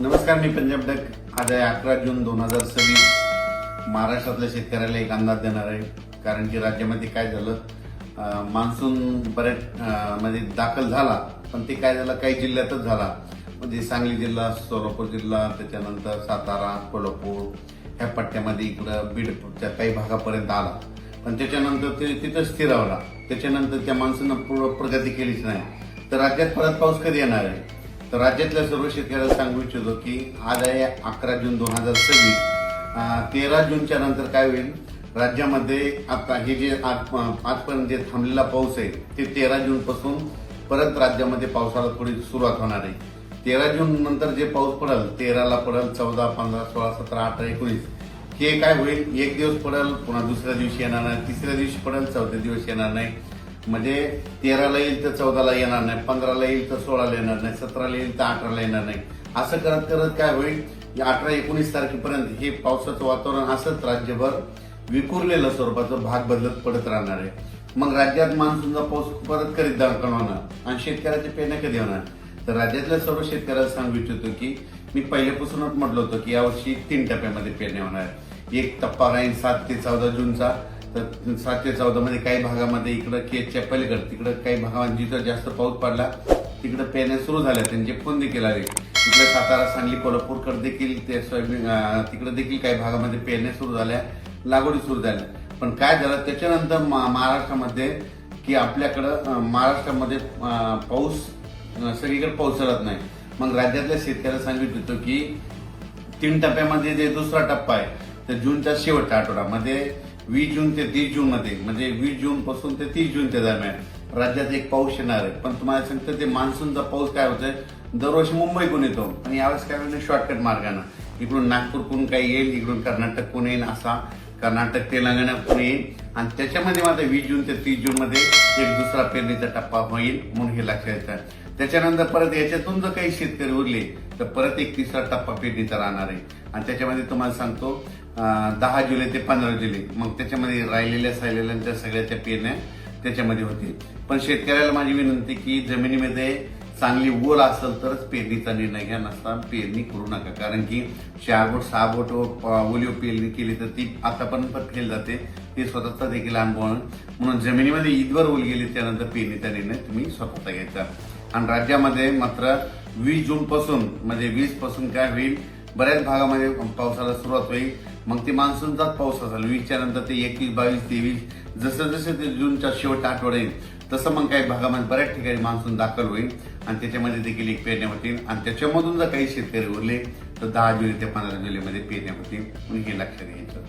नमस्कार, मी पंजाब डक. आज आहे 11 जून 2026. महाराष्ट्रातल्या शेतकऱ्याला एक अंदाज देणार आहे. कारण की राज्यामध्ये काय झालं, मान्सून बऱ्याच मध्ये दाखल झाला, पण ते काय झालं काही जिल्ह्यातच झाला. म्हणजे सांगली जिल्हा, सोलापूर जिल्हा, त्याच्यानंतर सातारा, कोल्हापूर ह्या पट्ट्यामध्ये इकडं बीडच्या काही भागापर्यंत आला. पण त्याच्यानंतर ते तिथंच स्थिरावला. त्याच्यानंतर त्या मान्सूननं पूर्ण प्रगती केलीच नाही. तर राज्यात परत पाऊस कधी येणार आहे? तर राज्यातल्या सर्व शेतकऱ्याला सांगू इच्छितो की आज आहे 11 जून 2026. 13 जूनच्या नंतर काय होईल, राज्यामध्ये आता हे जे आजपर्यंत जे थांबलेला पाऊस आहे ते 13 जून पासून परत राज्यामध्ये पावसाला थोडी सुरुवात होणार आहे. 13 जून नंतर जे पाऊस पडेल, 13ला पडेल, 14, 15, 16, 17, 18, 19 हे काय होईल, एक दिवस पडेल, पुन्हा दुसऱ्या दिवशी येणार नाही, तिसऱ्या दिवशी पडेल, चौथ्या दिवशी येणार नाही. म्हणजे 13ला येईल तर 14ला येणार नाही, 15ला येईल तर 16ला येणार नाही, 17ला येईल तर 18ला येणार नाही. असं करत करत काय होईल, 18-19 तारखेपर्यंत हे पावसाचं वातावरण असंच राज्यभर विखुरलेलं स्वरूपाचं भाग बदलत पडत राहणार आहे. मग राज्यात मान्सूनचा पाऊस परत करीत दाखल होणार आणि शेतकऱ्याचे पेरण्या कधी होणार? तर राज्यातल्या सर्व शेतकऱ्याला सांगू इच्छितो की मी पहिल्यापासूनच म्हटलं होतं की यावर्षी 3 टप्प्यामध्ये पेरण्या होणार. एक टप्पा राहील 7 ते 14 जूनचा. तर 7 ते 14 मध्ये काही भागामध्ये इकडं केजच्या पलीकडे तिकडं काही भागामध्ये जिथं जास्त पाऊस पडला तिकडे पेरण्या सुरू झाल्या, त्यांचे फोन देखील आले. इकडे सातारा, सांगली, कोल्हापूरकडे देखील ते सोयाबीन तिकडे देखील काही भागामध्ये पेरण्या सुरू झाल्या, लागवडी सुरू झाल्या. पण काय झालं त्याच्यानंतर महाराष्ट्रामध्ये की आपल्याकडं महाराष्ट्रामध्ये पाऊस सगळीकडे पावसाळत नाही. मग राज्यातल्या शेतकऱ्याला सांगू इच्छितो की 3 टप्प्यामध्ये जे दुसरा टप्पा आहे तर जूनच्या शेवटच्या आठवड्यामध्ये 20 जून ते 30 जून मध्ये, म्हणजे 20 जून पासून ते 30 जूनच्या दरम्यान राज्यात एक पाऊस येणार आहे. पण तुम्हाला सांगतो ते मान्सूनचा पाऊस काय होतोय, दरवर्षी मुंबईकडून येतो आणि यावेळेस काय म्हणजे शॉर्टकट मार्गानं इकडून नागपूरकडून काही येईल, इकडून कर्नाटककडून येईल, असा कर्नाटक तेलंगणाकडून येईल. आणि त्याच्यामध्ये मात्र 20 जून ते 30 जून मध्ये एक दुसरा पेरणीचा टप्पा होईल, म्हणून हे लक्षात येतं. त्याच्यानंतर परत याच्यातून जर काही शेतकरी उरले तर परत एक तिसरा टप्पा पेरणीचा राहणार आहे. आणि त्याच्यामध्ये तुम्हाला सांगतो 10 जुलै ते 15 जुलै, मग त्याच्यामध्ये राहिलेल्या सायलेल्यांच्या सगळ्याच्या पेरण्या त्याच्यामध्ये होतील. पण शेतकऱ्याला माझी विनंती की जमिनीमध्ये चांगली ओल असेल तरच पेरणीचा निर्णय घ्या, नसता पेरणी करू नका. कारण की 4 बोट 6 बोट ओलीव पेरणी केली तर ती आतापर्यंत पटकेली जाते, ते स्वतःचा देखील अनुभव. म्हणून जमिनीमध्ये ईदवर ओल गेली त्यानंतर पेरणीचा निर्णय तुम्ही स्वतःचा घ्यायचा. आणि राज्यामध्ये मात्र 20 जून पासून म्हणजे 20 पासून काय होईल, बऱ्याच भागामध्ये पावसाला सुरुवात होईल. मग ते मान्सूनचाच पाऊस असेल 20च्या नंतर ते 21, 22, 23 जसं जसं ते जूनच्या शेवटच्या आठवडा येईल तसं मग काही भागामध्ये बऱ्याच ठिकाणी मान्सून दाखल होईल आणि त्याच्यामध्ये देखील एक पेरण्या होतील. आणि त्याच्यामधून जर काही शेतकरी उरले तर 10 जुलै ते 15 जुलैमध्ये पेरण्या होतील, म्हणून हे लक्षात घ्यायचं.